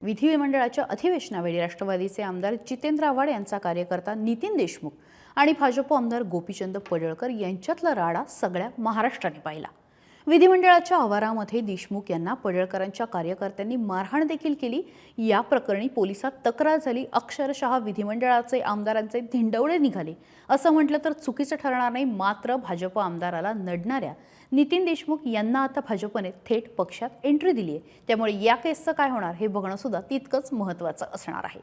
विधिमंडळाच्या अधिवेशनावेळी राष्ट्रवादीचे आमदार जितेंद्र आव्हाड यांचा कार्यकर्ता नितीन देशमुख आणि भाजप आमदार गोपीचंद पडळकर यांच्यातला राडा सगळ्या महाराष्ट्राने पाहिला। विधिमंडळाच्या आवारामध्ये देशमुख यांना पडळकरांच्या कार्यकर्त्यांनी मारहाण देखील केली। या प्रकरणी पोलिसात तक्रार झाली। अक्षरशः विधिमंडळाचे आमदारांचे धिंडवडे निघाले असं म्हटलं तर चुकीचं ठरणार नाही। मात्र भाजप आमदाराला नडणाऱ्या नितीन देशमुख यांना आता भाजपने थेट पक्षात एंट्री दिली आहे। त्यामुळे या केसचं काय होणार हे बघणं सुद्धा तितकंच महत्त्वाचं असणार आहे।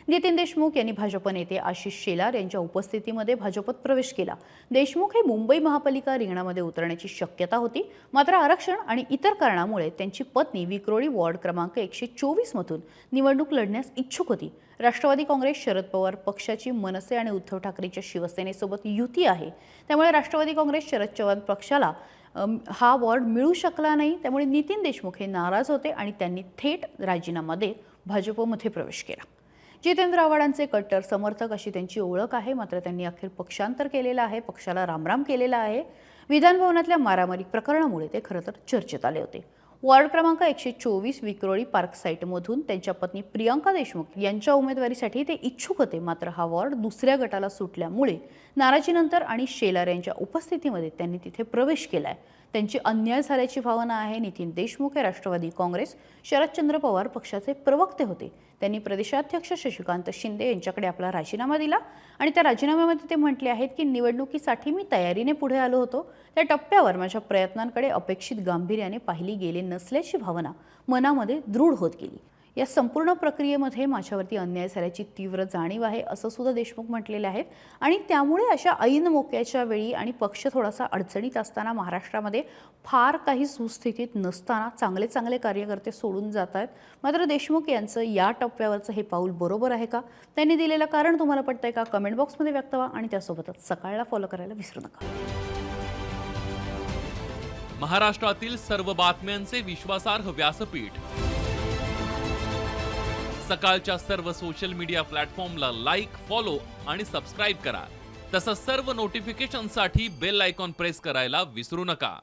नितीन देशमुख यांनी भाजप नेते आशिष शेलार यांच्या उपस्थितीमध्ये भाजपत प्रवेश केला। देशमुख हे मुंबई महापालिका रिंगणामध्ये उतरण्याची शक्यता होती, मात्र आरक्षण आणि इतर कारणामुळे त्यांची पत्नी विक्रोळी वॉर्ड क्रमांक 124 मधून निवडणूक लढण्यास इच्छुक होती। राष्ट्रवादी काँग्रेस, शरद पवार पक्षाची मनसे आणि उद्धव ठाकरेंच्या शिवसेनेसोबत युती आहे, त्यामुळे राष्ट्रवादी काँग्रेस शरद चव्हाण पक्षाला हा वॉर्ड मिळू शकला नाही। त्यामुळे नितीन देशमुख हे नाराज होते आणि त्यांनी थेट राजीनामा देत भाजपमध्ये प्रवेश केला। जितेंद्र आव्हाडांचे कट्टर समर्थक अशी त्यांची ओळख आहे, मात्र त्यांनी अखेर पक्षांतर केलेलं आहे, पक्षाला रामराम केलेला आहे। विधान भवनातल्या मारामारी प्रकरणामुळे ते खरं तर चर्चेत आले होते। वॉर्ड क्रमांक 124 विक्रोळी पार्क साईटमधून त्यांच्या पत्नी प्रियांका देशमुख यांच्या उमेदवारीसाठी ते इच्छुक होते, मात्र हा वॉर्ड दुसऱ्या गटाला सुटल्यामुळे नाराजीनंतर आणि शेलार यांच्या उपस्थितीमध्ये त्यांनी तिथे प्रवेश केलाय। त्यांची अन्याय झाल्याची भावना आहे। नितीन देशमुख हे राष्ट्रवादी काँग्रेस शरदचंद्र पवार पक्षाचे प्रवक्ते होते। त्यांनी प्रदेशाध्यक्ष शशिकांत शिंदे यांच्याकडे आपला राजीनामा दिला आणि त्या राजीनाम्यामध्ये ते म्हटले आहेत की निवडणुकीसाठी मी तयारीने पुढे आलो होतो, त्या टप्प्यावर माझ्या प्रयत्नांकडे अपेक्षित गांभीर्याने पाहिली गेली नसल्याची भावना मनामध्ये दृढ होत गेली। या संपूर्ण प्रक्रियेमध्ये माझ्यावरती अन्याय झाल्याची तीव्र जाणीव आहे असं सुद्धा देशमुख म्हटलेले आहेत आणि त्यामुळे अशा ऐन मोक्याच्या वेळी आणि पक्ष थोडासा अडचणीत असताना, महाराष्ट्रामध्ये फार काही सुस्थितीत नसताना चांगले चांगले कार्यकर्ते सोडून जात आहेत। मात्र देशमुख यांचं या टप्प्यावरचं हे पाऊल बरोबर आहे का? त्यांनी दिलेलं कारण तुम्हाला पटतंय का? कमेंट बॉक्समध्ये व्यक्त व्हा आणि त्यासोबतच सकाळला फॉलो करायला विसरू नका। महाराष्ट्रातील सर्व बातम्यांचे विश्वासार्ह व्यासपीठ सकाळच्या सर्व सोशल मीडिया प्लॅटफॉर्मला लाईक, फॉलो आणि सबस्क्राईब करा। तसंच सर्व नोटिफिकेशनसाठी बेल आयकॉन प्रेस करायला विसरू नका।